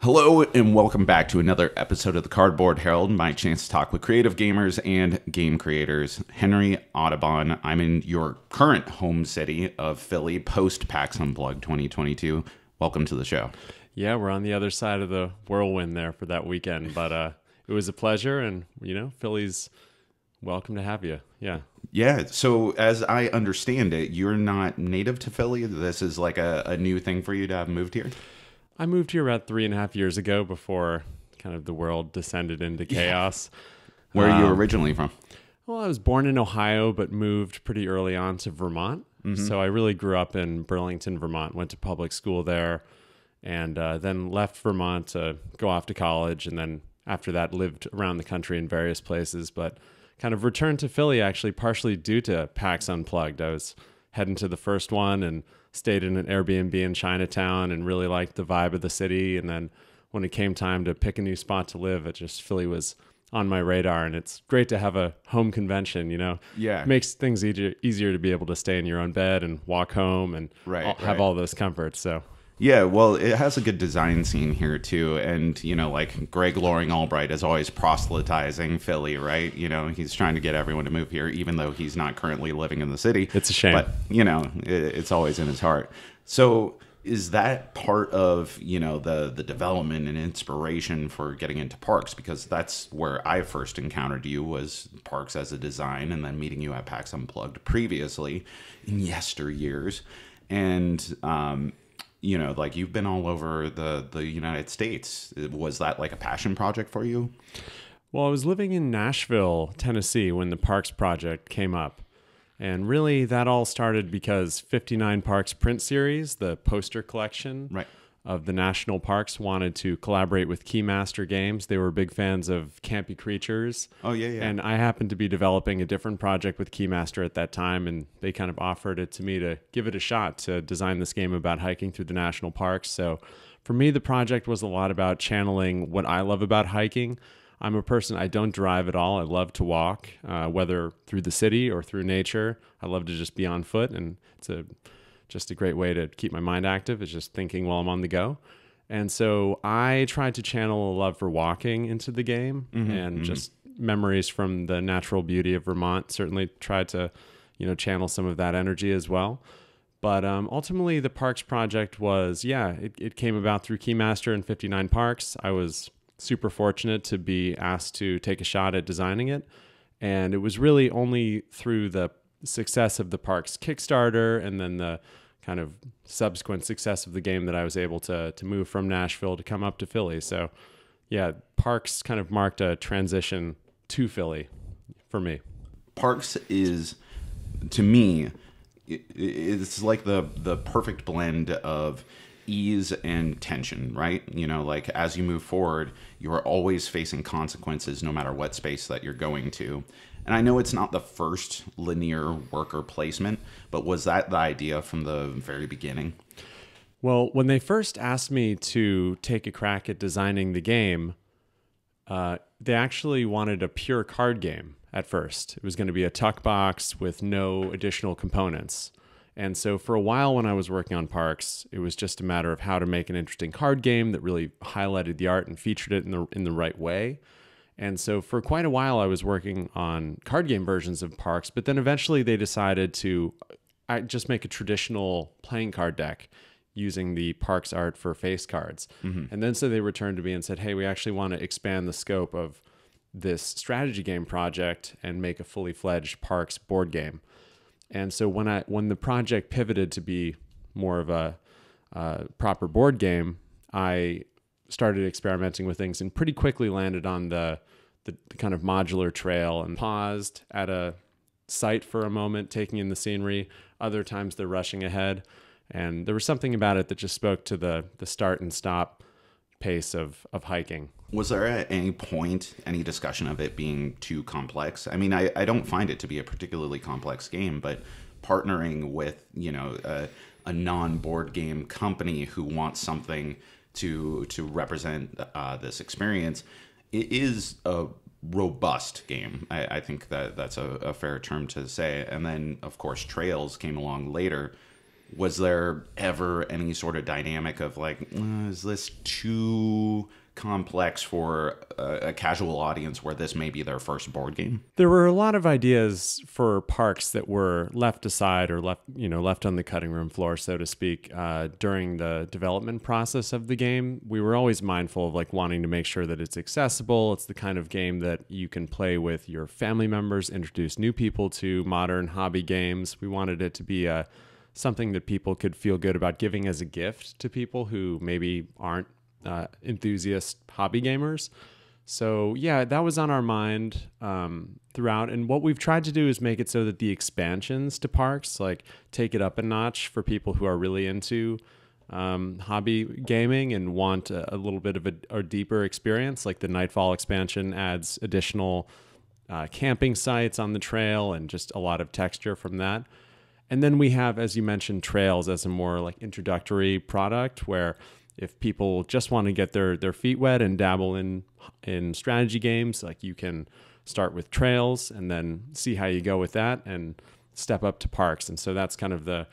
Hello and welcome back to another episode of the Cardboard Herald, my chance to talk with creative gamers and game creators. Henry Audubon. I'm in your current home city of Philly, post PAX Unplugged 2022. Welcome to the show. Yeah, we're on the other side of the whirlwind there for that weekend, but it was a pleasure, and Philly's welcome to have you. Yeah, so as I understand it, you're not native to Philly. This is like a new thing for you to have moved here? I moved here about 3.5 years ago before kind of the world descended into chaos. Where are you originally from? Well, I was born in Ohio, but moved pretty early on to Vermont. So I really grew up in Burlington, Vermont, went to public school there, and then left Vermont to go off to college. And then after that, lived around the country in various places, but kind of returned to Philly actually partially due to PAX Unplugged. I was heading to the first one and stayed in an Airbnb in Chinatown and really liked the vibe of the city. And then when it came time to pick a new spot to live, Philly was on my radar. And it's great to have a home convention, Yeah. It makes things easier to be able to stay in your own bed and walk home and have all those comforts. So yeah, well, it has a good design scene here too, and like Greg Loring Albright is always proselytizing Philly, right? He's trying to get everyone to move here, even though he's not currently living in the city. It's a shame, but it's always in his heart. So, is that part of the development and inspiration for getting into parks? Because that's where I first encountered you, was parks as a design, and then meeting you at PAX Unplugged previously in yesteryears, and like you've been all over the United States. Was that like a passion project for you? Well, I was living in Nashville, Tennessee when the Parks project came up. And really that all started because 59 Parks print series, the poster collection of the national parks, wanted to collaborate with Keymaster Games. They were big fans of campy creatures. Oh, yeah. And I happened to be developing a different project with Keymaster at that time, and they kind of offered it to me to give it a shot to design this game about hiking through the national parks. So for me, the project was a lot about channeling what I love about hiking. I'm a person, I don't drive at all. I love to walk, whether through the city or through nature. I love to just be on foot, and it's just a great way to keep my mind active. It's just thinking while I'm on the go. And so I tried to channel a love for walking into the game, and just memories from the natural beauty of Vermont. Certainly tried to, channel some of that energy as well. But ultimately, the Parks project was, it came about through Keymaster and 59 Parks. I was super fortunate to be asked to take a shot at designing it. And it was really only through the success of the Parks Kickstarter and then the kind of subsequent success of the game that I was able to move from Nashville to come up to Philly. So yeah, Parks kind of marked a transition to Philly for me. Parks is, to me, it's like the perfect blend of ease and tension, right? Like as you move forward, you are always facing consequences no matter what space that you're going to. And I know it's not the first linear worker placement, but was that the idea from the very beginning? Well, when they first asked me to take a crack at designing the game, they actually wanted a pure card game at first. It was going to be a tuck box with no additional components. And so for a while when I was working on Parks, it was just a matter of how to make an interesting card game that really highlighted the art and featured it in the right way. And so for quite a while, I was working on card game versions of Parks, but then eventually they decided to just make a traditional playing card deck using the Parks art for face cards. And then so they returned to me and said, hey, we actually want to expand the scope of this strategy game project and make a fully fledged Parks board game. And so when the project pivoted to be more of a proper board game, I started experimenting with things and pretty quickly landed on the kind of modular trail and paused at a site for a moment, taking in the scenery. Other times they're rushing ahead. And there was something about it that just spoke to the start and stop pace of hiking. Was there at any point any discussion of it being too complex? I mean, I don't find it to be a particularly complex game, but partnering with, a non-board game company who wants something to represent this experience, it is a robust game. I think that's a fair term to say. And then, of course, Trails came along later. Was there ever any sort of dynamic of like, is this too complex for a casual audience where this may be their first board game? There were a lot of ideas for parks that were left aside or left on the cutting room floor, so to speak, during the development process of the game. We were always mindful of like wanting to make sure that it's accessible. It's the kind of game that you can play with your family members, introduce new people to modern hobby games. We wanted it to be something that people could feel good about giving as a gift to people who maybe aren't enthusiast hobby gamers. So yeah, that was on our mind throughout. And what we've tried to do is make it so that the expansions to parks like take it up a notch for people who are really into hobby gaming and want a little bit of a deeper experience. Like the Nightfall expansion adds additional camping sites on the trail and just a lot of texture from that. And then we have, as you mentioned, trails as a more like introductory product where if people just want to get their feet wet and dabble in strategy games, like you can start with trails and then see how you go with that and step up to parks. And so that's kind of the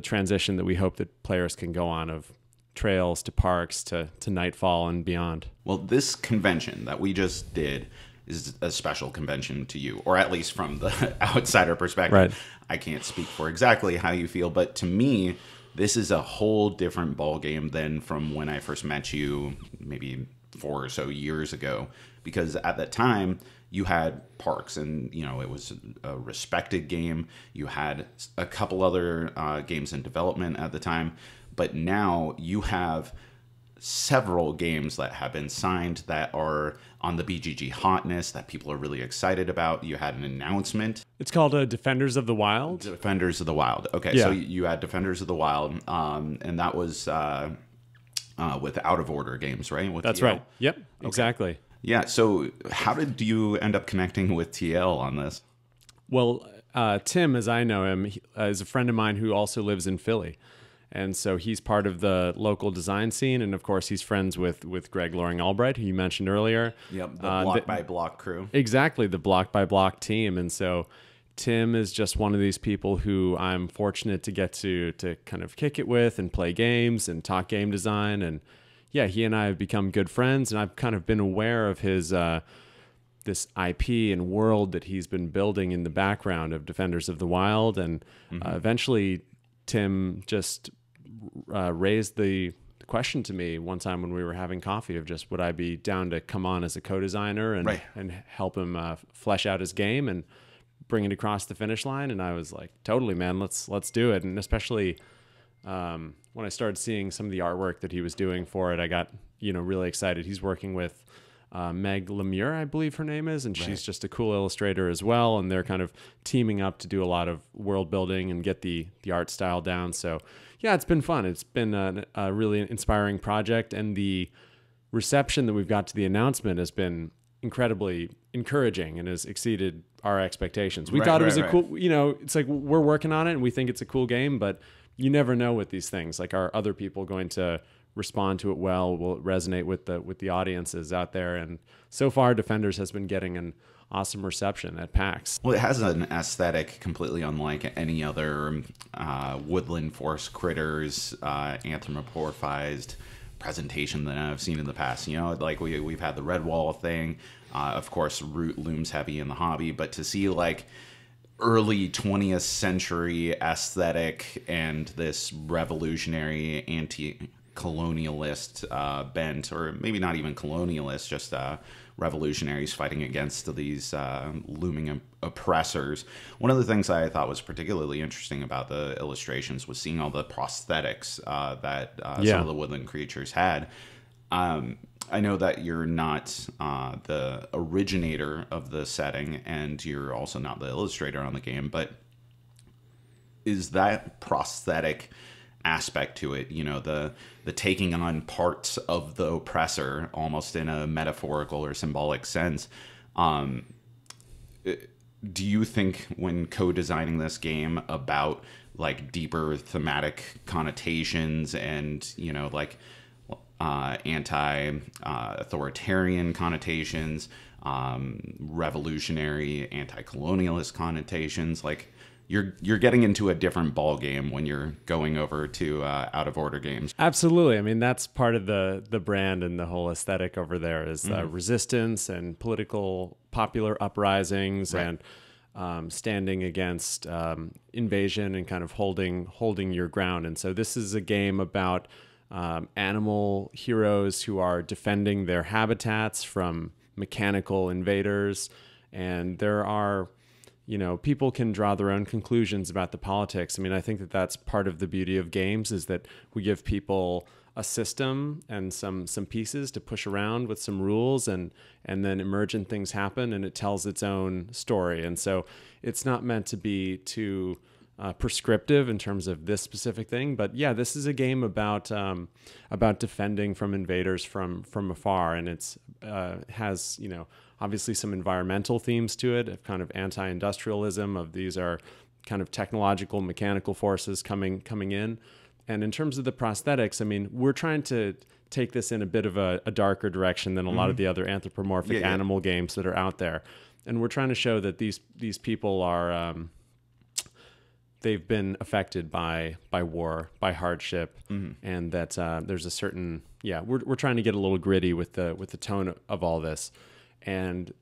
transition that we hope that players can go on, of trails to parks to Nightfall and beyond. Well, this convention that we just did is a special convention to you, or at least from the outsider perspective. Right. I can't speak for exactly how you feel, but to me, this is a whole different ballgame than from when I first met you maybe 4 or so years ago. Because at that time, you had parks and, it was a respected game. You had a couple other games in development at the time. But now you have several games that have been signed that are on the BGG hotness that people are really excited about. You had an announcement. It's called Defenders of the Wild. Defenders of the Wild. Okay, yeah. So you had Defenders of the Wild, and that was with Out of Order games, right? With That's TL. right. Yep, okay. Exactly. Yeah, so how did you end up connecting with TL on this? Well, Tim, as I know him, is a friend of mine who also lives in Philly. And so he's part of the local design scene. And of course, he's friends with Greg Loring Albright, who you mentioned earlier. Yep, the block by block crew. Exactly, the block by block team. And so Tim is just one of these people who I'm fortunate to get to kind of kick it with and play games and talk game design. And yeah, he and I have become good friends. And I've kind of been aware of his this IP and world that he's been building in the background of Defenders of the Wild. And eventually, Tim just raised the question to me one time when we were having coffee of just, would I be down to come on as a co-designer and help him flesh out his game and bring it across the finish line? And I was like, totally, man, let's do it. And especially when I started seeing some of the artwork that he was doing for it, I got really excited. He's working with Meg Lemire, I believe her name is, and she's just a cool illustrator as well. And they're kind of teaming up to do a lot of world building and get the art style down. So yeah, it's been fun. It's been a really inspiring project, and the reception that we've got to the announcement has been incredibly encouraging and has exceeded our expectations. We thought it was a cool, it's like we're working on it and we think it's a cool game, but you never know with these things. Like, are other people going to respond to it well? Will it resonate with the audiences out there? And so far, Defenders has been getting an awesome reception at PAX. Well, it has an aesthetic completely unlike any other woodland forest critters, anthropomorphized presentation that I've seen in the past. Like we've had the red wall thing. Of course, Root looms heavy in the hobby, but to see like early 20th century aesthetic and this revolutionary anti-colonialist bent, or maybe not even colonialist, just revolutionaries fighting against these looming oppressors. One of the things I thought was particularly interesting about the illustrations was seeing all the prosthetics that some of the woodland creatures had. I know that you're not the originator of the setting, and you're also not the illustrator on the game, but is that prosthetic aspect to it, the taking on parts of the oppressor almost in a metaphorical or symbolic sense, do you think when co-designing this game about like deeper thematic connotations and like anti-authoritarian connotations, revolutionary anti-colonialist connotations, like you're getting into a different ball game when you're going over to out of order games. Absolutely. I mean, that's part of the brand and the whole aesthetic over there is resistance and political popular uprisings and standing against invasion and kind of holding your ground. And so this is a game about animal heroes who are defending their habitats from mechanical invaders. And there are, people can draw their own conclusions about the politics. I mean, I think that that's part of the beauty of games is that we give people a system and some pieces to push around with some rules, and then emergent things happen and it tells its own story. And so it's not meant to be too prescriptive in terms of this specific thing, but yeah, this is a game about defending from invaders from afar, and it's has obviously some environmental themes to it, of kind of anti-industrialism, of these are kind of technological mechanical forces coming in. And in terms of the prosthetics, I mean, we're trying to take this in a bit of a darker direction than a lot of the other anthropomorphic animal games that are out there, and we're trying to show that these people are they've been affected by war, by hardship, and that there's a certain we're trying to get a little gritty with the tone of all this. And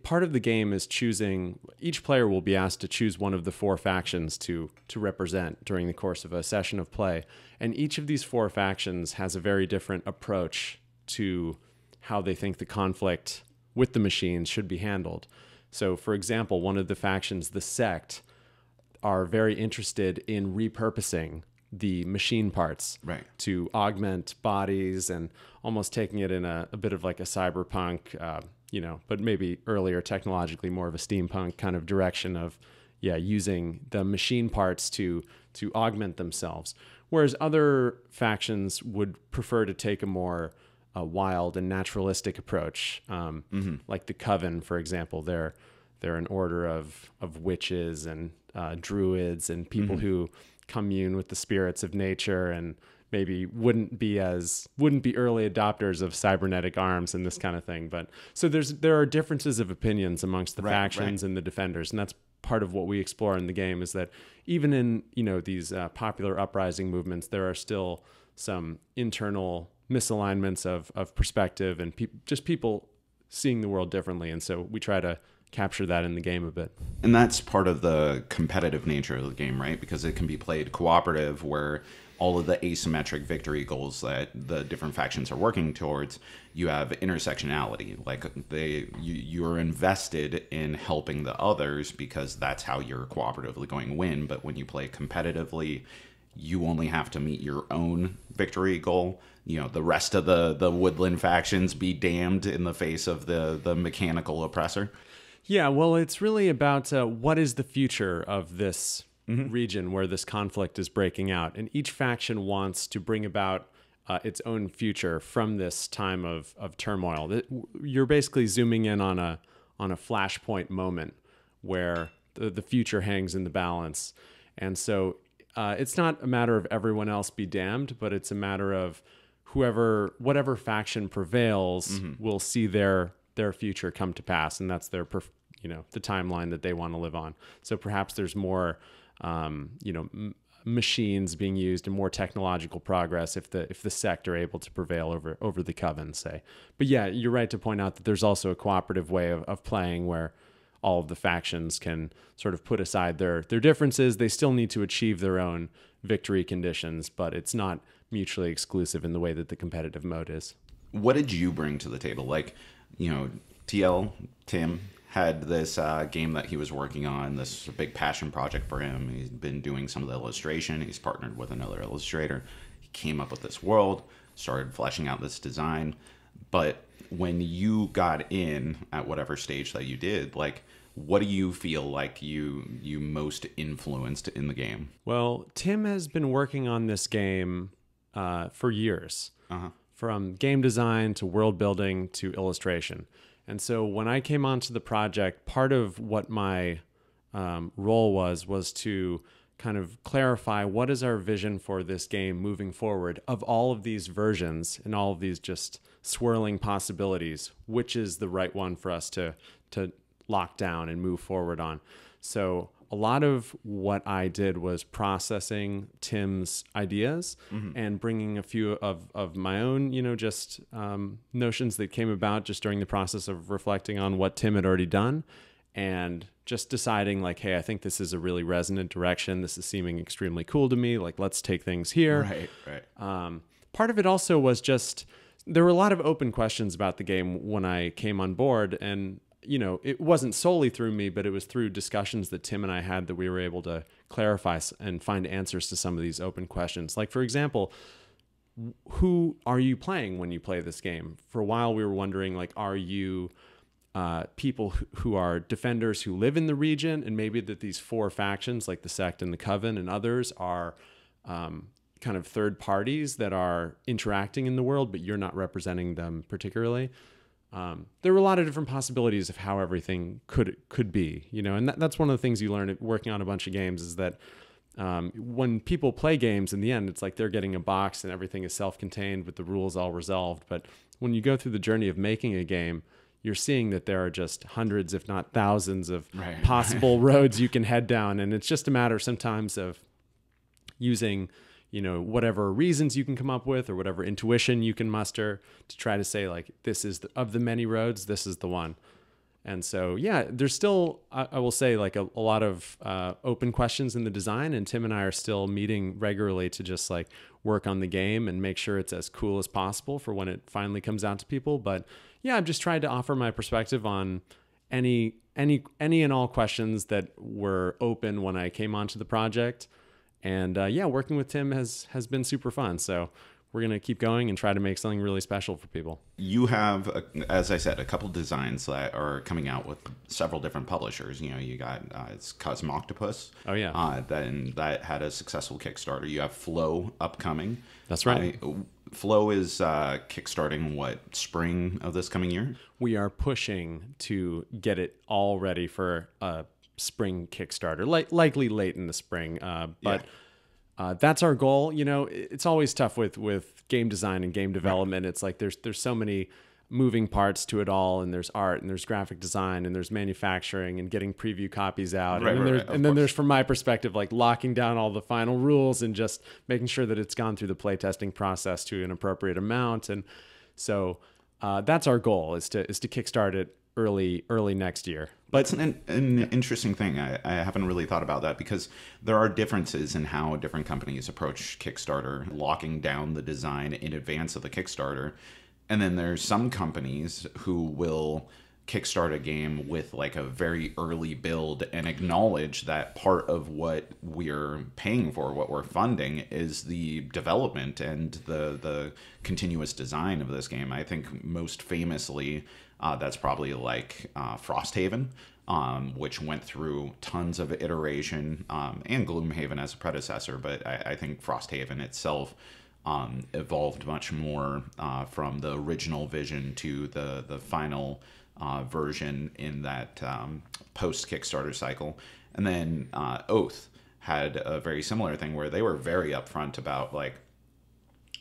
part of the game is choosing, each player will be asked to choose one of the 4 factions to represent during the course of a session of play. And each of these 4 factions has a very different approach to how they think the conflict with the machines should be handled. So, for example, one of the factions, the Sect, are very interested in repurposing the machine parts to augment bodies and almost taking it in a bit of like a cyberpunk, but maybe earlier technologically more of a steampunk kind of direction of, using the machine parts to augment themselves. Whereas other factions would prefer to take a more wild and naturalistic approach, like the Coven, for example. They're an order of witches and druids and people who commune with the spirits of nature and maybe wouldn't be early adopters of cybernetic arms and this kind of thing. But so there are differences of opinions amongst the factions and the defenders, and that's part of what we explore in the game, is that even in these popular uprising movements, there are still some internal misalignments of perspective and just people seeing the world differently. And so we try to capture that in the game a bit. And that's part of the competitive nature of the game, right? Because it can be played cooperative, where all of the asymmetric victory goals that the different factions are working towards, you have intersectionality. Like you're invested in helping the others because that's how you're cooperatively going to win. But when you play competitively, you only have to meet your own victory goal. The rest of the woodland factions be damned in the face of the mechanical oppressor. Yeah, well, it's really about what is the future of this region where this conflict is breaking out. And each faction wants to bring about its own future from this time of turmoil. You're basically zooming in on a flashpoint moment where the future hangs in the balance. And so it's not a matter of everyone else be damned, but it's a matter of whatever faction prevails will see their future come to pass, and that's the timeline that they want to live on. So perhaps there's more, machines being used and more technological progress if the Sect are able to prevail over the Coven, say. But yeah, you're right to point out that there's also a cooperative way of playing where all of the factions can sort of put aside their differences. They still need to achieve their own victory conditions, but it's not mutually exclusive in the way that the competitive mode is. What did you bring to the table? Like, Tim had this game that he was working on, this big passion project for him. He's been doing some of the illustration. He's partnered with another illustrator. He came up with this world, started fleshing out this design. But when you got in at whatever stage that you did, like, what do you feel like you most influenced in the game? Well, Tim has been working on this game for years, from game design to world building to illustration. And so when I came onto the project, part of what my role was to kind of clarify what is our vision for this game moving forward of all of these versions and all of these just swirling possibilities, which is the right one for us to lock down and move forward on. So a lot of what I did was processing Tim's ideas and bringing a few of my own, just notions that came about just during the process of reflecting on what Tim had already done, and just deciding like, hey, I think this is a really resonant direction. This is seeming extremely cool to me. Like, let's take things here. Right. Part of it also was just, there were a lot of open questions about the game when I came on board, and it wasn't solely through me, but it was through discussions that Tim and I had that we were able to clarify and find answers to some of these open questions. Like, for example, who are you playing when you play this game? For a while, we were wondering, like, are you people who are defenders who live in the region, and maybe that these 4 factions, like the Sect and the Coven and others, are kind of third parties that are interacting in the world, but you're not representing them particularly. There were a lot of different possibilities of how everything could be, and that's one of the things you learn working on a bunch of games, is that when people play games, in the end, it's like they're getting a box and everything is self-contained with the rules all resolved. But when you go through the journey of making a game, you're seeing that there are just hundreds, if not thousands, of possible roads you can head down. And it's just a matter sometimes of using whatever reasons you can come up with or whatever intuition you can muster to try to say, like, this is of the many roads, this is the one. And so, yeah, there's still, I will say, like a lot of open questions in the design, and Tim and I are still meeting regularly to just like work on the game and make sure it's as cool as possible for when it finally comes out to people. But yeah, I've just tried to offer my perspective on any and all questions that were open when I came onto the project. And yeah, working with Tim has been super fun. So we're going to keep going and try to make something really special for people. You have, as I said, a couple designs that are coming out with several different publishers. You got it's Cosmoctopus. Oh, yeah. Then that had a successful Kickstarter. You have Floe upcoming. That's right. Floe is kickstarting what, spring of this coming year? We are pushing to get it all ready for a spring Kickstarter, likely late in the spring. But that's our goal. It's always tough with game design and game development. It's like there's so many moving parts to it all, and there's art and there's graphic design and there's manufacturing and getting preview copies out. And then there's, from my perspective, like locking down all the final rules and just making sure that it's gone through the playtesting process to an appropriate amount. And so that's our goal, is to kickstart it early next year. But it's an interesting thing. I haven't really thought about that, because there are differences in how different companies approach Kickstarter, locking down the design in advance of the Kickstarter. And then there's some companies who will kickstart a game with like a very early build and acknowledge that part of what we're paying for, what we're funding, is the development and the continuous design of this game. I think most famously, that's probably like Frosthaven, which went through tons of iteration, and Gloomhaven as a predecessor. But I think Frosthaven itself evolved much more from the original vision to the final version in that post-Kickstarter cycle. And then Oath had a very similar thing where they were very upfront about, like,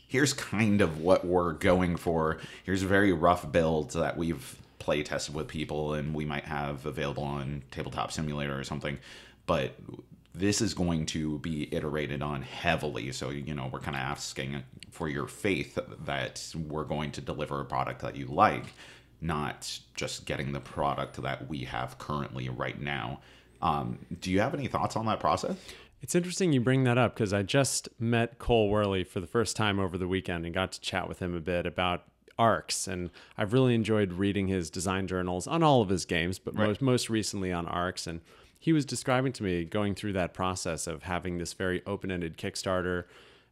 here's kind of what we're going for. Here's very rough builds that we've play tested with people and we might have available on Tabletop Simulator or something. But this is going to be iterated on heavily. So, we're kind of asking for your faith that we're going to deliver a product that you like, not just getting the product that we have currently right now. Do you have any thoughts on that process? It's interesting you bring that up, because I just met Cole Worley for the first time over the weekend and got to chat with him a bit about arcs. And I've really enjoyed reading his design journals on all of his games, but most recently on arcs. And he was describing to me going through that process of having this very open-ended Kickstarter.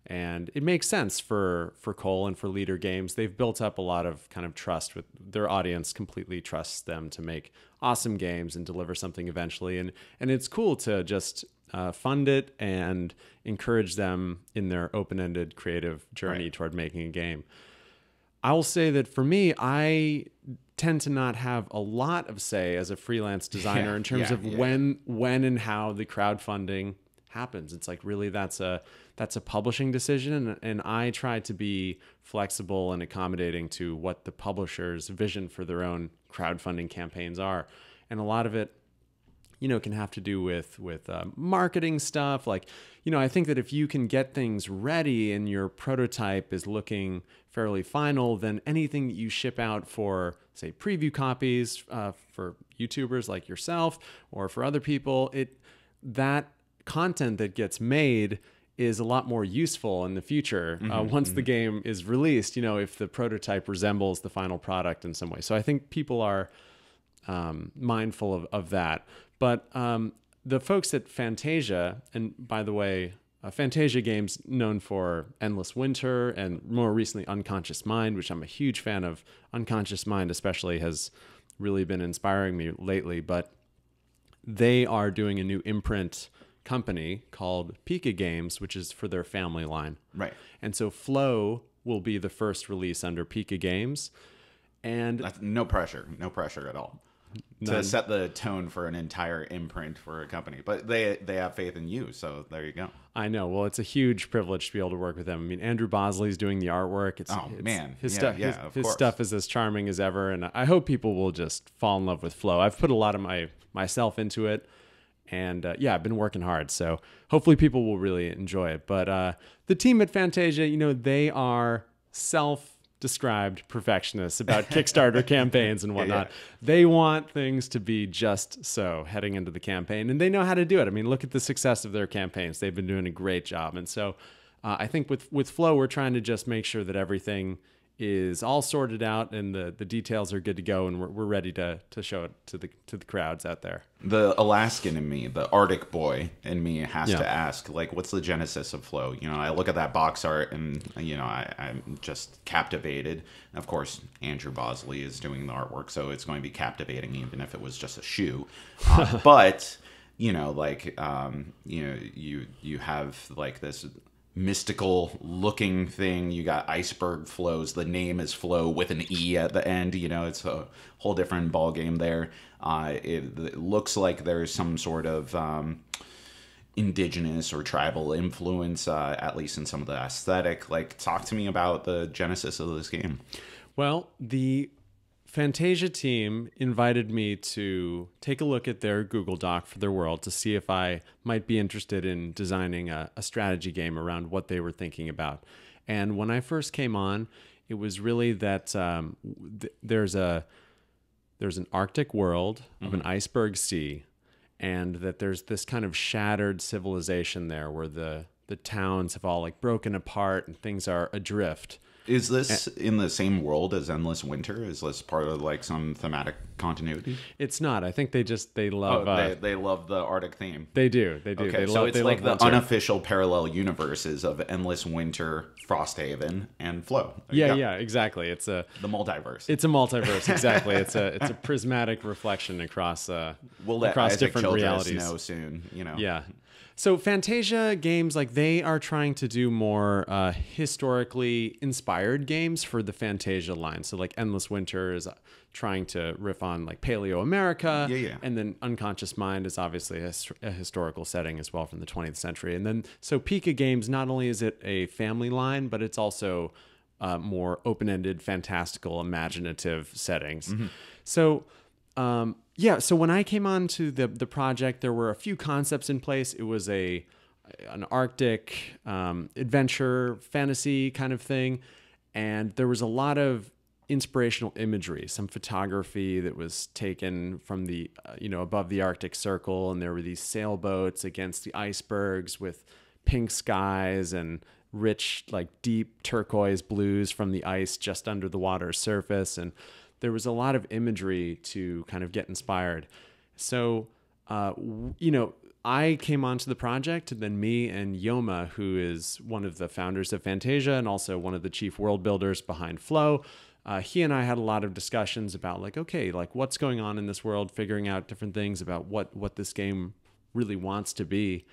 And it makes sense for Cole and for Leader Games. They've built up a lot of kind of trust with their audience, completely trusts them to make awesome games and deliver something eventually. And it's cool to just fund it and encourage them in their open-ended creative journey toward making a game. I will say that for me, I tend to not have a lot of say as a freelance designer in terms of when and how the crowdfunding happens. It's like, really, that's a publishing decision, and I try to be flexible and accommodating to what the publisher's vision for their own crowdfunding campaigns are. And a lot of it can have to do with marketing stuff. Like, I think that if you can get things ready and your prototype is looking fairly final, then anything that you ship out for, say, preview copies for YouTubers like yourself or for other people, that content that gets made is a lot more useful in the future once the game is released, if the prototype resembles the final product in some way. So I think people are mindful of that. But the folks at Fantasia, and by the way, Fantasia Games known for Endless Winter and more recently Unconscious Mind, which I'm a huge fan of. Unconscious Mind especially has really been inspiring me lately, but they are doing a new imprint company called Pika Games, which is for their family line. Right. And so Floe will be the first release under Pika Games. And that's no pressure at all. None. To set the tone for an entire imprint for a company. But they have faith in you, so there you go. I know. Well, it's a huge privilege to be able to work with them. I mean, Andrew Bosley's doing the artwork. His stuff is as charming as ever, and I hope people will just fall in love with Floe. I've put a lot of myself into it, and I've been working hard, so hopefully people will really enjoy it. But the team at Fantasia, they are self-described perfectionists about Kickstarter campaigns and whatnot. Yeah. They want things to be just so heading into the campaign, and they know how to do it. I mean, look at the success of their campaigns. They've been doing a great job. And so I think with Floe, we're trying to just make sure that everything is all sorted out and the details are good to go, and we're ready to show it to the crowds out there. The Alaskan in me, the Arctic boy in me has to ask, like, what's the genesis of Floe? I look at that box art and, I'm just captivated. Of course, Andrew Bosley is doing the artwork, so it's going to be captivating even if it was just a shoe. But, you have like this mystical looking thing. You got iceberg flows. The name is Floe with an E at the end. It's a whole different ball game there. It looks like there's some sort of indigenous or tribal influence, at least in some of the aesthetic. Like, talk to me about the genesis of this game. Well, the Fantasia team invited me to take a look at their Google Doc for their world to see if I might be interested in designing a strategy game around what they were thinking about. And when I first came on, it was really that there's an Arctic world of an iceberg sea, and that there's this kind of shattered civilization there where the towns have all like broken apart and things are adrift. Is this in the same world as Endless Winter? Is this part of like some thematic continuity? It's not. I think they love. They love the Arctic theme. They do. Okay, so it's like the unofficial parallel universes of Endless Winter, Frosthaven, and Floe. Yeah, exactly. It's the multiverse. It's a multiverse, exactly. It's a prismatic reflection across different realities. Know soon, Yeah. So Fantasia Games, like, they are trying to do more historically inspired games for the Fantasia line. So like Endless Winter is trying to riff on like Paleo America. Yeah. And then Unconscious Mind is obviously a historical setting as well from the 20th century. And then so Pika Games, not only is it a family line, but it's also more open-ended, fantastical, imaginative settings. Mm-hmm. So so when I came on to the project, there were a few concepts in place. It was an Arctic adventure fantasy kind of thing, and there was a lot of inspirational imagery, some photography that was taken from the above the Arctic Circle, and there were these sailboats against the icebergs with pink skies and rich, like, deep turquoise blues from the ice just under the water's surface. And there was a lot of imagery to kind of get inspired. So, I came onto the project, and then me and Yoma, who is one of the founders of Fantasia and also one of the chief world builders behind Floe, he and I had a lot of discussions about what's going on in this world, figuring out different things about what this game really wants to be.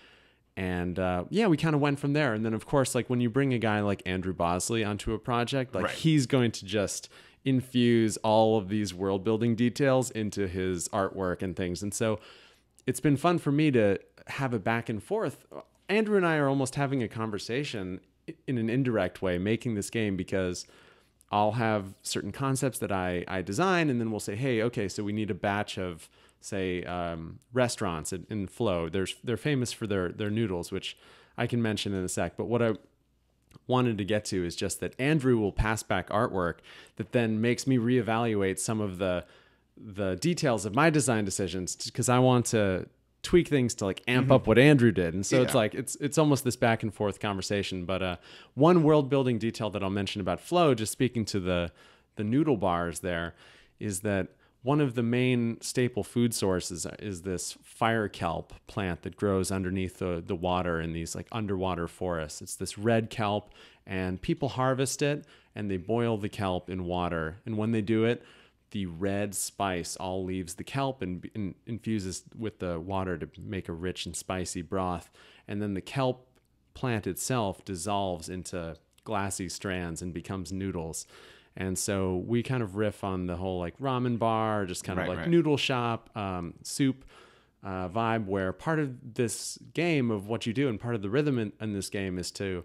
And we kind of went from there. And then, of course, like, when you bring a guy like Andrew Bosley onto a project, like, he's going to just infuse all of these world building details into his artwork and things. And so it's been fun for me to have a back and forth. Andrew and I are almost having a conversation in an indirect way, making this game, because I'll have certain concepts that I design, and then we'll say, hey, okay, so we need a batch of say, restaurants in Floe. They're famous for their noodles, which I can mention in a sec. But what I wanted to get to is just that Andrew will pass back artwork that then makes me reevaluate some of the details of my design decisions, because I want to tweak things to like amp up what Andrew did. And so it's like it's almost this back and forth conversation. But one world building detail that I'll mention about Floe, just speaking to the noodle bars there, is that one of the main staple food sources is this fire kelp plant that grows underneath the water in these like underwater forests. It's this red kelp, and people harvest it and they boil the kelp in water. And when they do it, the red spice all leaves the kelp and infuses with the water to make a rich and spicy broth. And then the kelp plant itself dissolves into glassy strands and becomes noodles. And so we kind of riff on the whole like ramen bar, just kind of like noodle shop, soup vibe, where part of this game of what you do and part of the rhythm in this game is to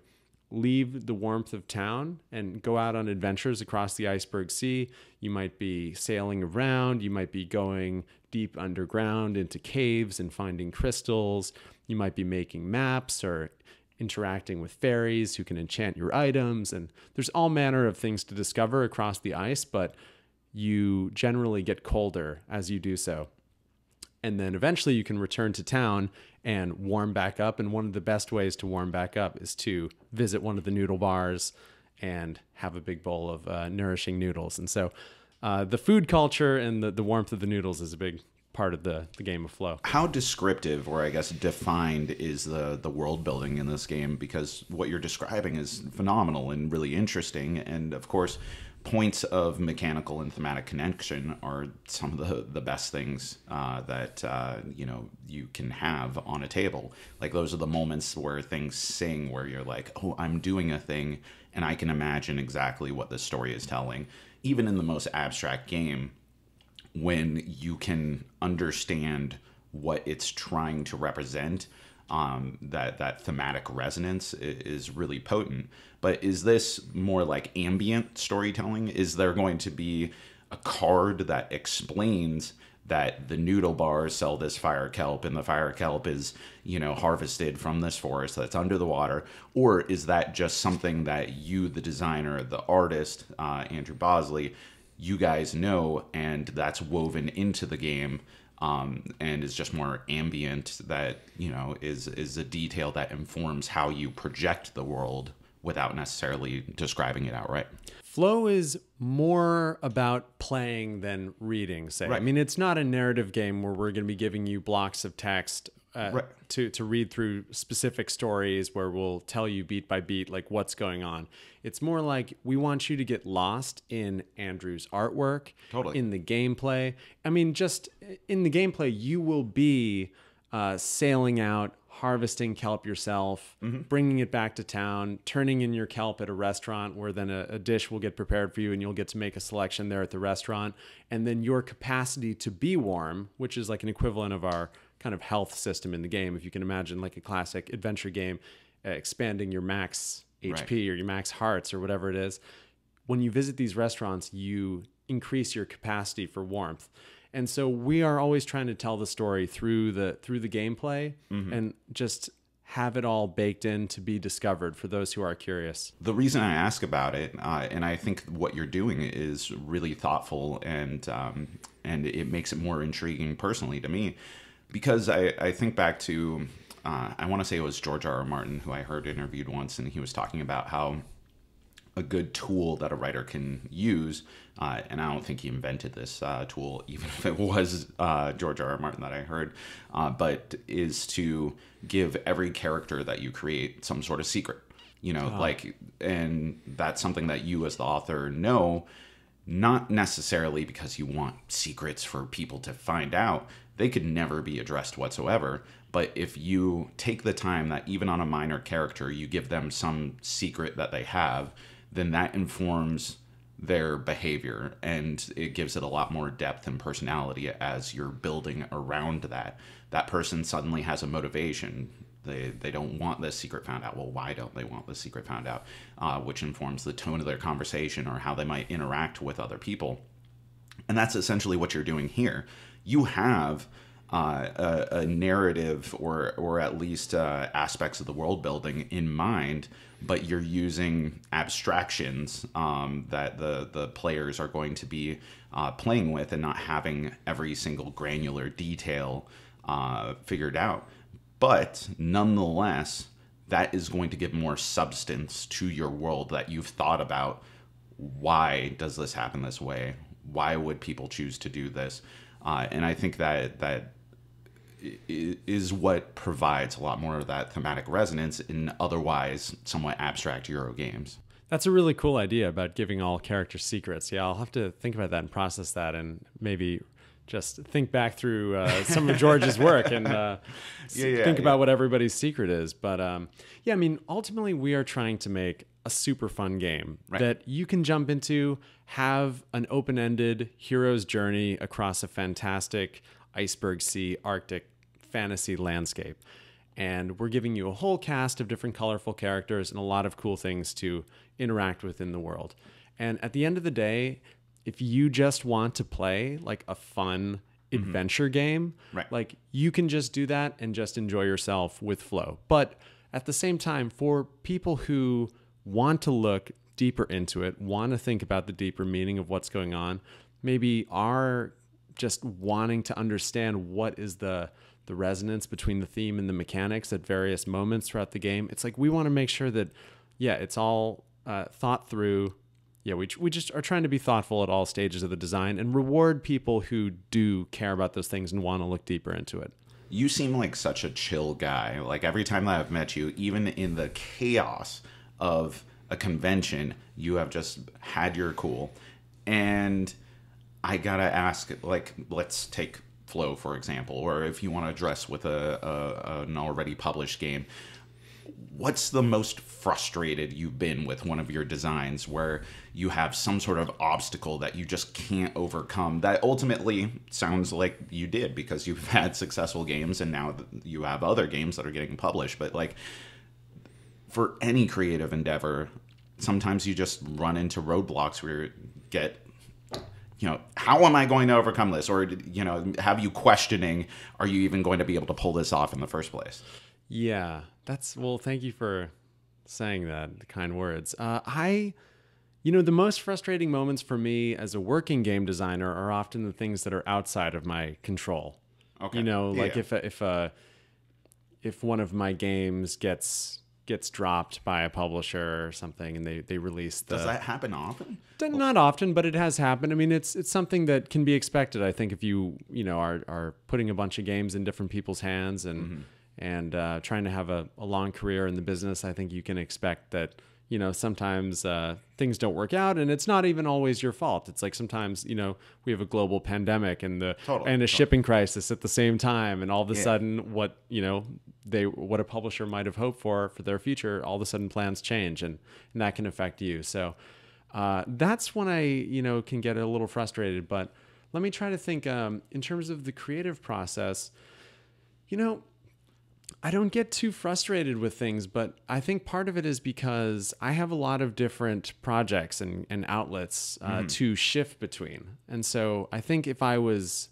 leave the warmth of town and go out on adventures across the iceberg sea. You might be sailing around. You might be going deep underground into caves and finding crystals. You might be making maps or interacting with fairies who can enchant your items. And there's all manner of things to discover across the ice, but you generally get colder as you do so. And then eventually you can return to town and warm back up. And one of the best ways to warm back up is to visit one of the noodle bars and have a big bowl of nourishing noodles. And so the food culture and the warmth of the noodles is a big part of the game of Floe. How descriptive, or I guess defined, is the world building in this game? Because what you're describing is phenomenal and really interesting. And of course, points of mechanical and thematic connection are some of the best things that you can have on a table. Like those are the moments where things sing, where you're like, oh, I'm doing a thing and I can imagine exactly what the story is telling. Even in the most abstract game, when you can understand what it's trying to represent, that thematic resonance is really potent. But is this more like ambient storytelling? Is there going to be a card that explains that the noodle bars sell this fire kelp and the fire kelp is, harvested from this forest that's under the water? Or is that just something that you, the designer, the artist, Andrew Bosley, you guys know, and that's woven into the game, and is just more ambient, that is a detail that informs how you project the world without necessarily describing it outright? Floe is more about playing than reading, say. Right. I mean, it's not a narrative game where we're going to be giving you blocks of text to read through specific stories where we'll tell you beat by beat like what's going on. It's more like we want you to get lost in Andrew's artwork, in the gameplay. I mean, just in the gameplay, you will be sailing out, harvesting kelp yourself, bringing it back to town, turning in your kelp at a restaurant where then a dish will get prepared for you and you'll get to make a selection there at the restaurant. And then your capacity to be warm, which is like an equivalent of our kind of health system in the game. If you can imagine like a classic adventure game, expanding your max HP or your max hearts or whatever it is. When you visit these restaurants, you increase your capacity for warmth. And so we are always trying to tell the story through the gameplay and just have it all baked in to be discovered for those who are curious. The reason I ask about it, and I think what you're doing is really thoughtful, and it makes it more intriguing personally to me, because I think back to, I want to say it was George R.R. Martin, who I heard interviewed once, and he was talking about how a good tool that a writer can use, and I don't think he invented this tool, even if it was George R.R. Martin that I heard, but is to give every character that you create some sort of secret, and that's something that you as the author know, not necessarily because you want secrets for people to find out. They could never be addressed whatsoever. But if you take the time that even on a minor character, you give them some secret that they have, then that informs their behavior, and it gives it a lot more depth and personality as you're building around that. That person suddenly has a motivation. They don't want this secret found out. Well, why don't they want this secret found out? Which informs the tone of their conversation or how they might interact with other people. And that's essentially what you're doing here. You have a narrative or at least aspects of the world building in mind, but you're using abstractions that the players are going to be playing with, and not having every single granular detail figured out. But nonetheless, that is going to give more substance to your world that you've thought about. Why does this happen this way? Why would people choose to do this? And I think that is what provides a lot more of that thematic resonance in otherwise somewhat abstract Euro games. That's a really cool idea about giving all characters secrets. Yeah, I'll have to think about that and process that, and maybe just think back through some of George's work and think about what everybody's secret is. But yeah, I mean, ultimately we are trying to make a super fun game that you can jump into, have an open-ended hero's journey across a fantastic iceberg sea, Arctic fantasy landscape. And we're giving you a whole cast of different colorful characters and a lot of cool things to interact with in the world. And at the end of the day, if you just want to play like a fun adventure game, like you can just do that and just enjoy yourself with Floe. But at the same time, for people who want to look deeper into it, want to think about the deeper meaning of what's going on, maybe are just wanting to understand what is the resonance between the theme and the mechanics at various moments throughout the game. It's like we want to make sure that, yeah, it's all thought through. Yeah, we just are trying to be thoughtful at all stages of the design and reward people who do care about those things and want to look deeper into it. You seem like such a chill guy. Like every time that I've met you, even in the chaos of a convention, you have just had your cool. And I gotta ask, like, let's take Floe, for example, or if you want to address with an already published game, what's the most frustrated you've been with one of your designs where you have some sort of obstacle that you just can't overcome, that ultimately sounds like you did because you've had successful games and now you have other games that are getting published? But like for any creative endeavor, sometimes you just run into roadblocks where you get, how am I going to overcome this? Or, have you questioning, are you even going to be able to pull this off in the first place? Yeah, well, thank you for saying that, the kind words. The most frustrating moments for me as a working game designer are often the things that are outside of my control. Okay. Like if one of my games gets dropped by a publisher or something and they release Does that happen often? Not often, but it has happened. I mean, it's something that can be expected. I think if you are putting a bunch of games in different people's hands and trying to have a long career in the business, I think you can expect that, sometimes things don't work out, and it's not even always your fault. It's like sometimes, we have a global pandemic and a shipping crisis at the same time, and all of a sudden what a publisher might have hoped for their future, all of a sudden plans change, and that can affect you. So that's when I, can get a little frustrated. But let me try to think in terms of the creative process. I don't get too frustrated with things, but I think part of it is because I have a lot of different projects and outlets to shift between. And so I think if I was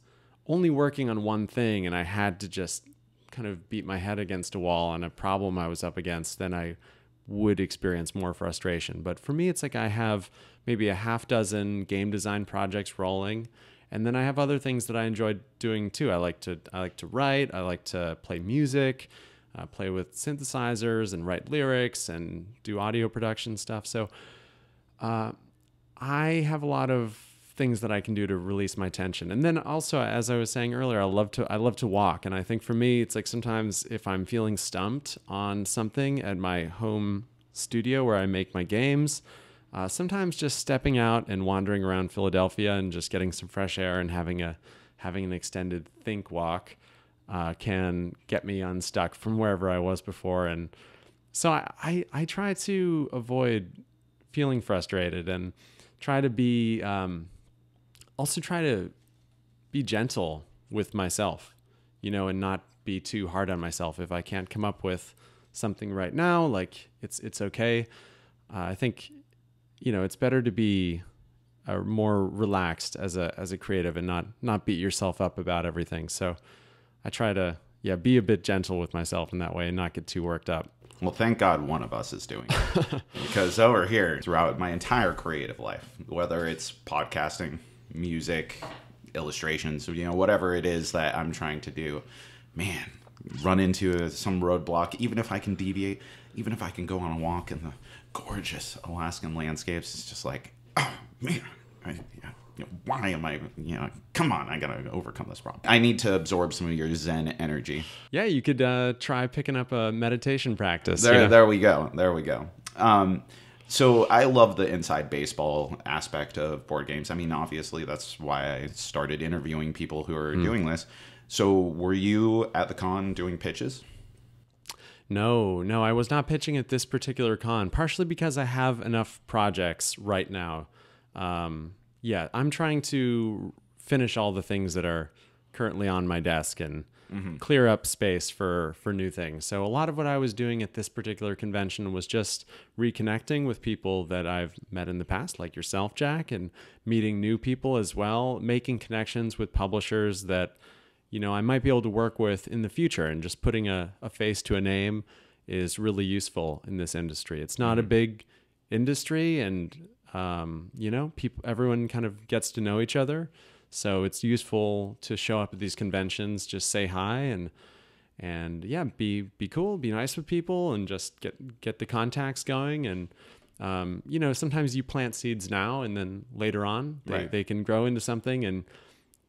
only working on one thing and I had to just kind of beat my head against a wall on a problem I was up against, then I would experience more frustration. But for me, it's like I have maybe a half dozen game design projects rolling. And then I have other things that I enjoy doing too. I like to write. I like to play music, play with synthesizers and write lyrics and do audio production stuff. So I have a lot of things that I can do to release my tension. And then also, as I was saying earlier, I love to walk. And I think for me, it's like sometimes if I'm feeling stumped on something at my home studio where I make my games, sometimes just stepping out and wandering around Philadelphia and just getting some fresh air and having an extended think walk can get me unstuck from wherever I was before. And so I try to avoid feeling frustrated and try to be gentle with myself, and not be too hard on myself. If I can't come up with something right now, like it's okay. I think it's better to be more relaxed as a creative and not beat yourself up about everything. So I try to be a bit gentle with myself in that way and not get too worked up. Well, thank God one of us is doing it. Because over here, throughout my entire creative life, whether it's podcasting, music, illustrations, whatever it is that I'm trying to do, man, run into some roadblock, even if I can deviate, even if I can go on a walk in the gorgeous Alaskan landscapes, it's just like, oh, man, why am I, come on, I gotta overcome this problem. I need to absorb some of your Zen energy. Yeah, you could try picking up a meditation practice. There we go. So I love the inside baseball aspect of board games. I mean, obviously, that's why I started interviewing people who are doing this. So were you at the con doing pitches? No, I was not pitching at this particular con, partially because I have enough projects right now. I'm trying to finish all the things that are currently on my desk and clear up space for new things. So a lot of what I was doing at this particular convention was just reconnecting with people that I've met in the past, like yourself, Jack, and meeting new people as well, making connections with publishers that, I might be able to work with in the future, and just putting a face to a name is really useful in this industry. It's not a big industry, and everyone kind of gets to know each other. So it's useful to show up at these conventions, just say hi and be cool, be nice with people, and just get the contacts going. And, sometimes you plant seeds now, and then later on they can grow into something, and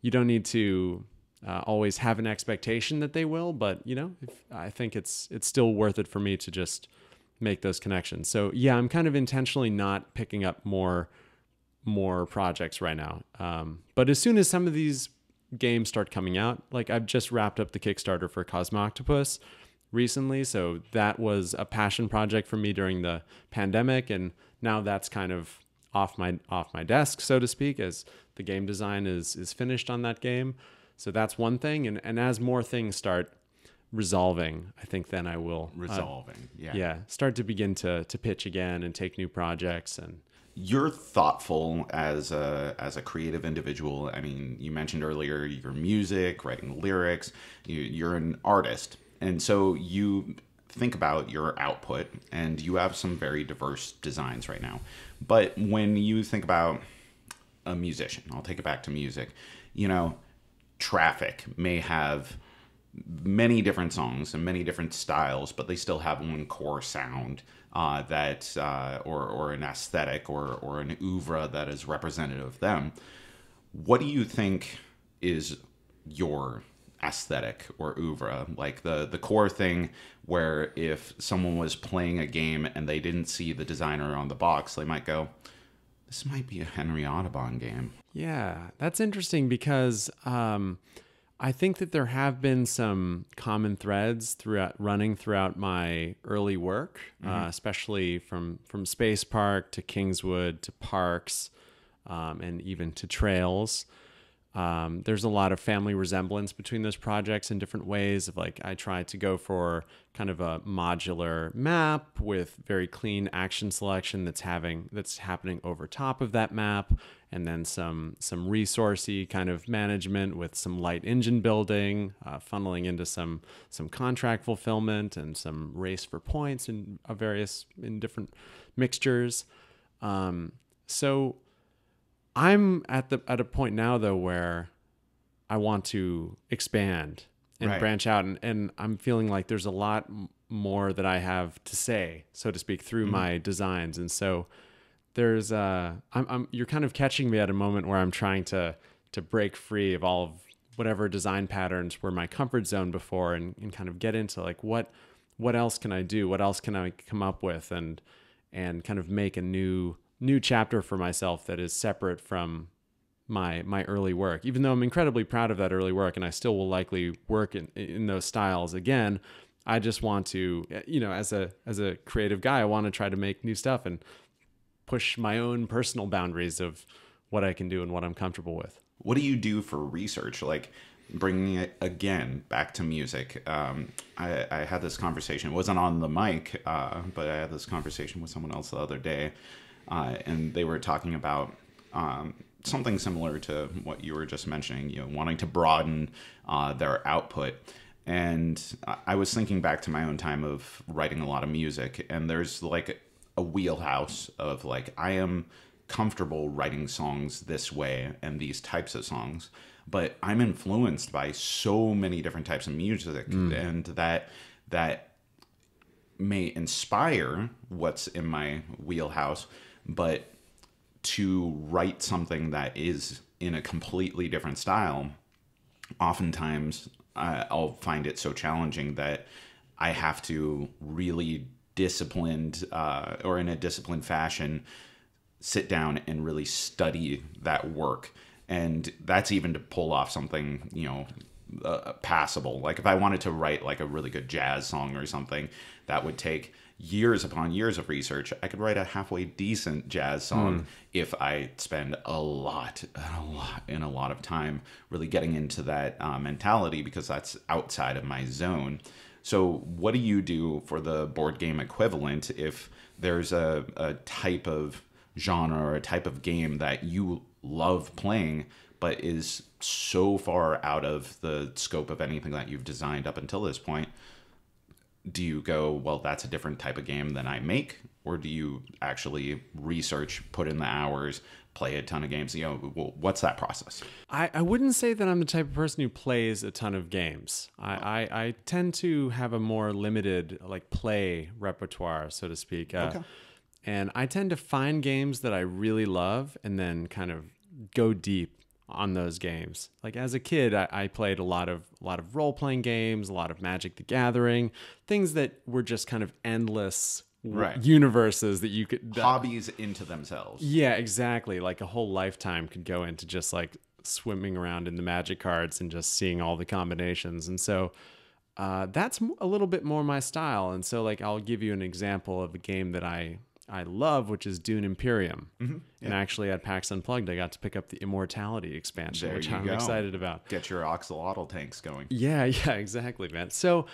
you don't need to always have an expectation that they will, but I think it's still worth it for me to just make those connections. So I'm kind of intentionally not picking up more projects right now. But as soon as some of these games start coming out, like I've just wrapped up the Kickstarter for Cosmo Octopus recently. So that was a passion project for me during the pandemic. And now that's kind of off my desk, so to speak, as the game design is finished on that game. So that's one thing. And as more things start resolving, I think then I will start to begin to pitch again and take new projects. And you're thoughtful as a creative individual. I mean, you mentioned earlier your music, writing lyrics. You're an artist, and so you think about your output, and you have some very diverse designs right now. But when you think about a musician, I'll take it back to music. Traffic may have many different songs and many different styles, but they still have one core sound that or an aesthetic or an oeuvre that is representative of them. What do you think is your aesthetic or oeuvre, like the core thing, where if someone was playing a game and they didn't see the designer on the box, they might go, this might be a Henry Audubon game? Yeah, that's interesting, because I think that there have been some common threads running throughout my early work, especially from Space Park to Kingswood to Parks, and even to Trails. There's a lot of family resemblance between those projects in different ways. Of like, I tried to go for kind of a modular map with very clean action selection that's happening over top of that map, and then some resourcey kind of management with some light engine building, funneling into some contract fulfillment and some race for points in different mixtures. So I'm at a point now, though, where I want to expand and branch out, and I'm feeling like there's a lot more that I have to say, so to speak, through my designs. And so there's you're kind of catching me at a moment where I'm trying to break free of all of whatever design patterns were my comfort zone before, and kind of get into like what else can I do, what else can I come up with, and kind of make a new chapter for myself that is separate from my early work. Even though I'm incredibly proud of that early work, and I still will likely work in those styles again, I just want to, as a creative guy, I want to try to make new stuff and push my own personal boundaries of what I can do and what I'm comfortable with. What do you do for research? Like, bringing it again back to music. I had this conversation. It wasn't on the mic, but I had this conversation with someone else the other day. And they were talking about something similar to what you were just mentioning, wanting to broaden their output. And I was thinking back to my own time of writing a lot of music, and there's like a wheelhouse of like, I am comfortable writing songs this way and these types of songs, but I'm influenced by so many different types of music, and that may inspire what's in my wheelhouse, but to write something that is in a completely different style, oftentimes I'll find it so challenging that I have to really disciplined or in a disciplined fashion sit down and really study that work. And that's even to pull off something, passable. Like if I wanted to write like a really good jazz song or something, that would take years upon years of research. I could write a halfway decent jazz song if I spend a lot of time really getting into that mentality, because that's outside of my zone. So what do you do for the board game equivalent if there's a type of genre or a type of game that you love playing but is so far out of the scope of anything that you've designed up until this point? Do you go, well, that's a different type of game than I make? Or do you actually research, put in the hours, play a ton of games? What's that process? I wouldn't say that I'm the type of person who plays a ton of games. I tend to have a more limited like play repertoire, so to speak. Okay. And I tend to find games that I really love and then kind of go deep on those games. Like as a kid, I played a lot of role-playing games, a lot of Magic the Gathering, things that were just kind of endless universes that you could... Hobbies into themselves. Yeah, exactly. Like a whole lifetime could go into just like swimming around in the Magic cards and just seeing all the combinations. And so that's a little bit more my style. And so like I'll give you an example of a game that I love, which is Dune Imperium. Mm-hmm. Yeah. And actually at PAX Unplugged, I got to pick up the Immortality expansion, which I'm excited about. Get your axolotl tanks going. Yeah, exactly, man. So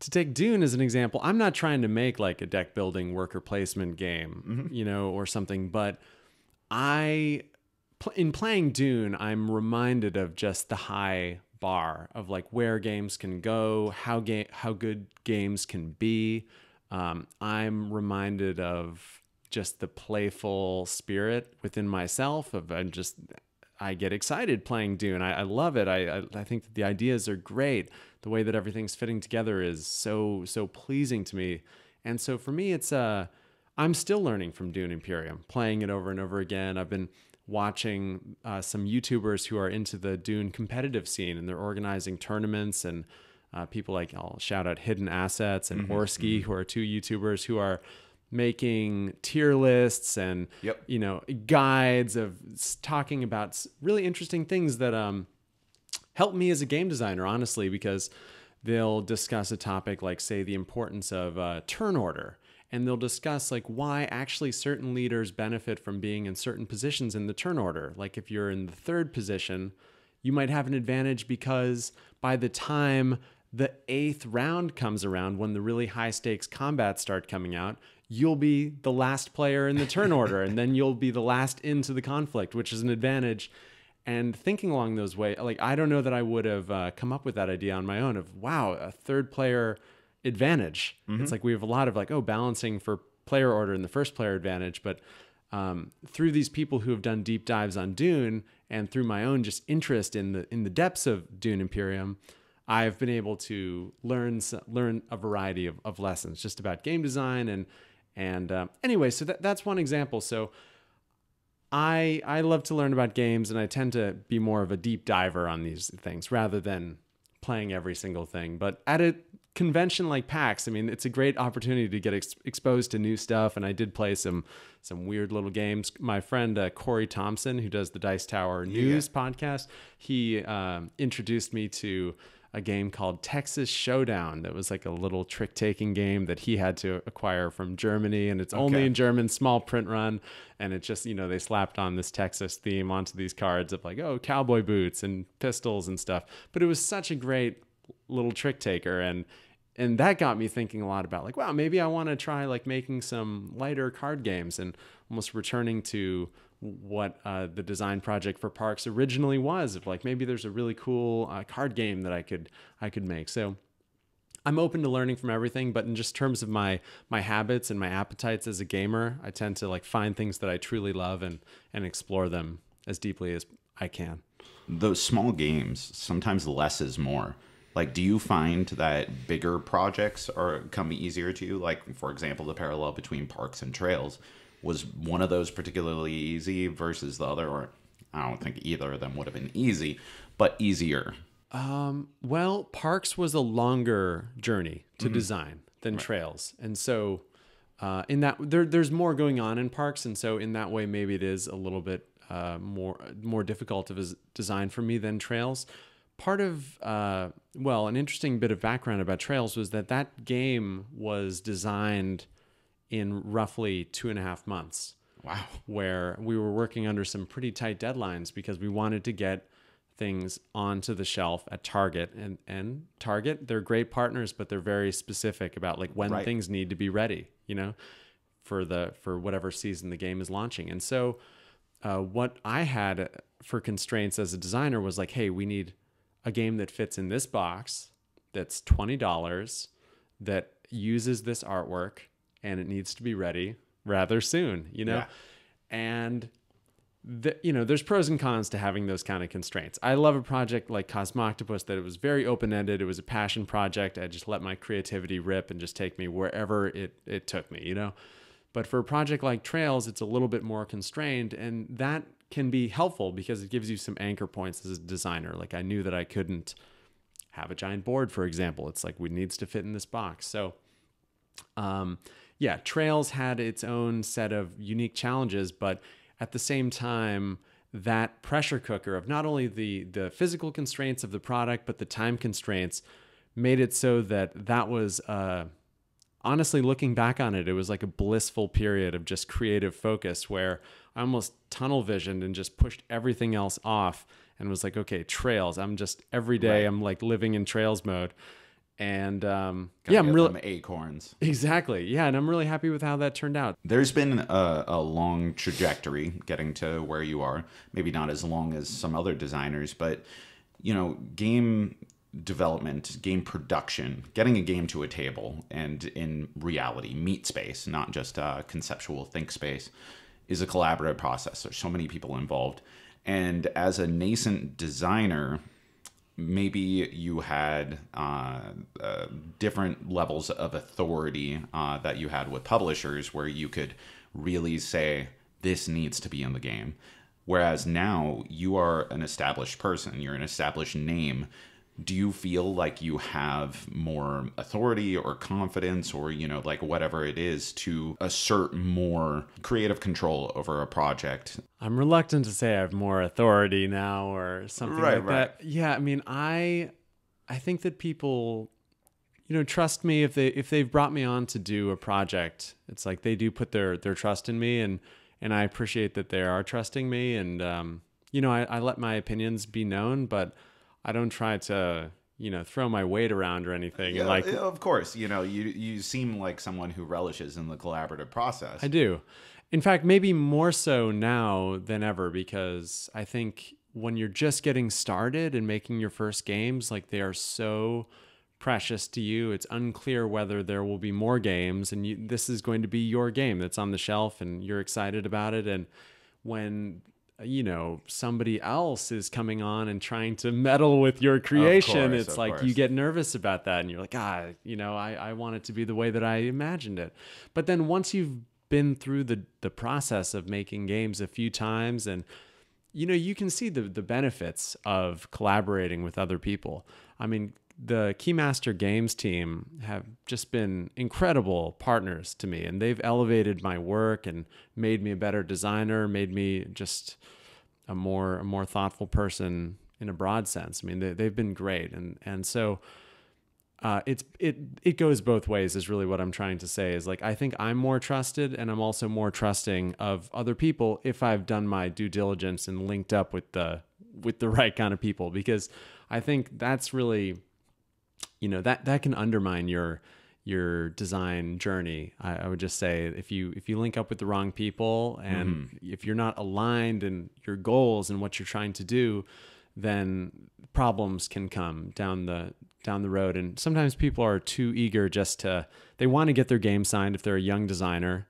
to take Dune as an example, I'm not trying to make like a deck building worker placement game, or something, but in playing Dune, I'm reminded of just the high bar of like where games can go, how good games can be. I'm reminded of just the playful spirit within myself I get excited playing Dune. I love it. I think that the ideas are great. The way that everything's fitting together is so pleasing to me. And so for me, I'm still learning from Dune Imperium, playing it over and over again. I've been watching some YouTubers who are into the Dune competitive scene, and they're organizing tournaments, and people like, I'll shout out Hidden Assets and Orsky, who are two YouTubers who are making tier lists and guides of talking about really interesting things that help me as a game designer, honestly, because they'll discuss a topic like, say, the importance of turn order, and they'll discuss like why actually certain leaders benefit from being in certain positions in the turn order. Like if you're in the third position, you might have an advantage because by the time the 8th round comes around, when the really high stakes combats start coming out, you'll be the last player in the turn order, and then you'll be the last into the conflict, which is an advantage. And thinking along those ways, like, I don't know that I would have come up with that idea on my own of, wow, a third player advantage. It's like we have a lot of like, balancing for player order and the first player advantage. But through these people who have done deep dives on Dune, and through my own just interest in the depths of Dune Imperium, I've been able to learn a variety of lessons just about game design. And anyway, so that's one example. So I love to learn about games, and I tend to be more of a deep diver on these things rather than playing every single thing. But at a convention like PAX, I mean, it's a great opportunity to get exposed to new stuff. And I did play some weird little games. My friend Corey Thompson, who does the Dice Tower News podcast, he introduced me to a game called Texas Showdown that was like a little trick-taking game that he had to acquire from Germany, and it's only in German, small print run, and it just, they slapped on this Texas theme onto these cards of like, cowboy boots and pistols and stuff. But it was such a great little trick-taker, and that got me thinking a lot about like, wow, maybe I want to try like making some lighter card games and almost returning to what the design project for Parks originally was. If like maybe there's a really cool card game that I could make. So I'm open to learning from everything, but in just terms of my habits and my appetites as a gamer, I tend to like find things that I truly love and explore them as deeply as I can. Those small games, sometimes less is more. Like, do you find that bigger projects are come easier to you? Like, for example, the parallel between Parks and Trails, was one of those particularly easy versus the other? Or I don't think either of them would have been easy, but easier. Well, Parks was a longer journey to design than Trails. And so in that there's more going on in Parks. And so in that way, maybe it is a little bit more difficult of a design for me than Trails. Part of, an interesting bit of background about Trails was that game was designed in roughly 2.5 months. Wow. Where we were working under some pretty tight deadlines because we wanted to get things onto the shelf at Target, and Target, they're great partners, but they're very specific about like when things need to be ready, for whatever season the game is launching. And so what I had for constraints as a designer was like, hey, we need a game that fits in this box, that's $20, that uses this artwork, and it needs to be ready rather soon, Yeah. And there's pros and cons to having those kind of constraints. I love a project like Cosmoctopus that it was very open-ended. It was a passion project. I just let my creativity rip and just take me wherever it took me, But for a project like Trails, it's a little bit more constrained, and that can be helpful because it gives you some anchor points as a designer. Like I knew that I couldn't have a giant board, for example. It's like it needs to fit in this box. So Trails had its own set of unique challenges, but at the same time, that pressure cooker of not only the physical constraints of the product, but the time constraints made it so that was, honestly, looking back on it, it was like a blissful period of just creative focus where I almost tunnel visioned and just pushed everything else off and was like, okay, Trails. I'm just every day I'm like living in Trails mode. And I'm really acorns. Exactly. Yeah. And I'm really happy with how that turned out. There's been a long trajectory getting to where you are. Maybe not as long as some other designers, but game development, game production, getting a game to a table and in reality, meat space, not just conceptual think space, is a collaborative process. There's so many people involved. And as a nascent designer, maybe you had different levels of authority that you had with publishers where you could really say, this needs to be in the game. Whereas now you are an established person, you're an established name. Do you feel like you have more authority or confidence or, like whatever it is to assert more creative control over a project? I'm reluctant to say I have more authority now or something like that. Yeah, I mean, I think that people, trust me if they've brought me on to do a project. It's like they do put their trust in me, and I appreciate that they are trusting me. And I let my opinions be known, but I don't try to, throw my weight around or anything. Yeah, of course, you seem like someone who relishes in the collaborative process. I do. In fact, maybe more so now than ever, because I think when you're just getting started and making your first games, like they are so precious to you. It's unclear whether there will be more games, and this is going to be your game that's on the shelf and you're excited about it. And when somebody else is coming on and trying to meddle with your creation, it's like you get nervous about that and you're like, I want it to be the way that I imagined it. But then once you've been through the process of making games a few times, and you can see the benefits of collaborating with other people. I mean, the Keymaster Games team have just been incredible partners to me, and they've elevated my work and made me a better designer, made me just a more thoughtful person in a broad sense. I mean, they've been great, and so it goes both ways is really what I'm trying to say. Is like I think I'm more trusted, and I'm also more trusting of other people if I've done my due diligence and linked up with the right kind of people, because I think that's really that can undermine your your design journey. I would just say if you link up with the wrong people and if you're not aligned in your goals and what you're trying to do, then problems can come down the road. And sometimes people are too eager they want to get their game signed. If they're a young designer,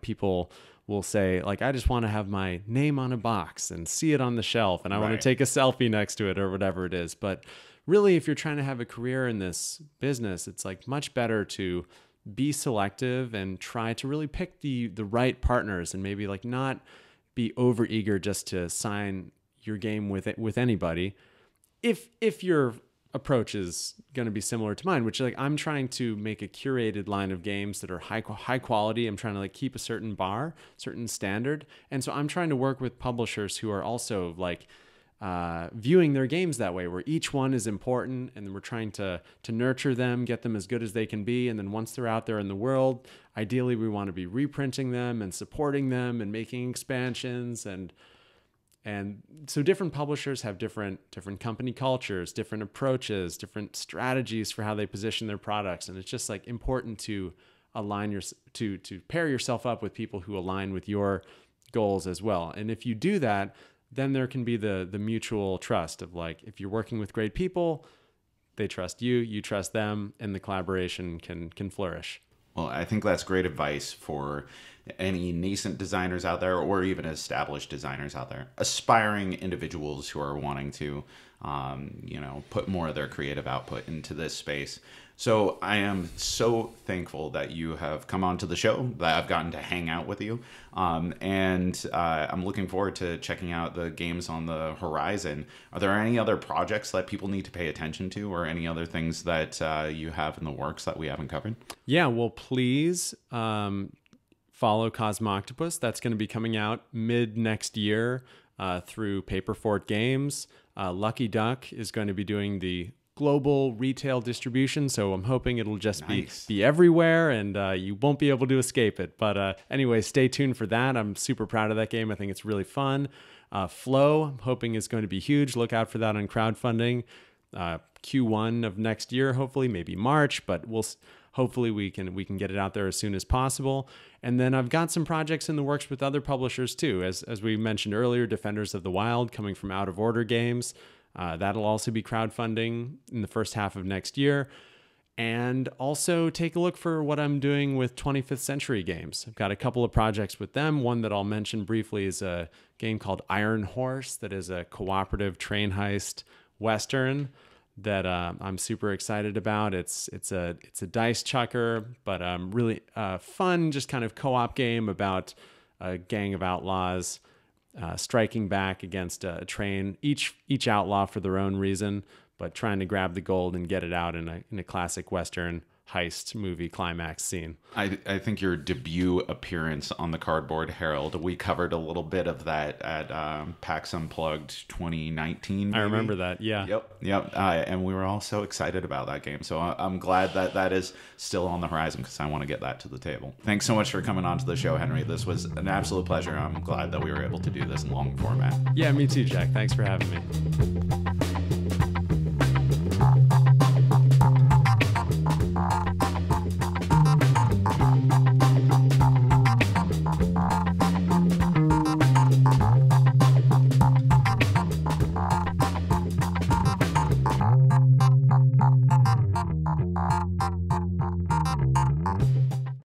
people will say like, I just want to have my name on a box and see it on the shelf, and I want to take a selfie next to it or whatever it is. But really, if you're trying to have a career in this business, it's like much better to be selective and try to really pick the right partners, and maybe like not be over eager just to sign your game with anybody. If your approach is going to be similar to mine, which like I'm trying to make a curated line of games that are high quality. I'm trying to like keep a certain bar, certain standard. And so I'm trying to work with publishers who are also like viewing their games that way, where each one is important, and then we're trying to nurture them, get them as good as they can be. And then once they're out there in the world, ideally we want to be reprinting them and supporting them and making expansions. And so different publishers have different company cultures, different approaches, different strategies for how they position their products. And it's just like important to align to pair yourself up with people who align with your goals as well. And if you do that, then there can be the mutual trust of like, if you're working with great people, they trust you, you trust them, and the collaboration can flourish. Well, I think that's great advice for any nascent designers out there, or even established designers out there, aspiring individuals who are wanting to, put more of their creative output into this space. So I am so thankful that you have come onto the show, that I've gotten to hang out with you. And I'm looking forward to checking out the games on the horizon. Are there any other projects that people need to pay attention to, or any other things that you have in the works that we haven't covered? Yeah, well, please follow Cosmoctopus. That's going to be coming out mid next year through Paperfort Games. Lucky Duck is going to be doing the global retail distribution, so I'm hoping it'll just be everywhere, and you won't be able to escape it. But anyway, stay tuned for that. I'm super proud of that game. I think it's really fun. Floe, I'm hoping is going to be huge. Look out for that on crowdfunding. Q1 of next year, hopefully, maybe March, but hopefully we can get it out there as soon as possible. And then I've got some projects in the works with other publishers too. As we mentioned earlier, Defenders of the Wild coming from Out of Order Games. That'll also be crowdfunding in the first half of next year. And also take a look for what I'm doing with 25th Century Games. I've got a couple of projects with them. One that I'll mention briefly is a game called Iron Horse that is a cooperative train heist Western that I'm super excited about. It's a dice chucker, but really fun, just kind of co-op game about a gang of outlaws striking back against a train, each outlaw for their own reason, but trying to grab the gold and get it out in a classic Western heist movie climax scene. I think your debut appearance on the Cardboard Herald, we covered a little bit of that at PAX Unplugged 2019. Maybe. I remember that, yeah. Yep. And we were all so excited about that game. So I'm glad that is still on the horizon, because I want to get that to the table. Thanks so much for coming on to the show, Henry. This was an absolute pleasure. I'm glad that we were able to do this in long format. Yeah, me too, Jack. Thanks for having me.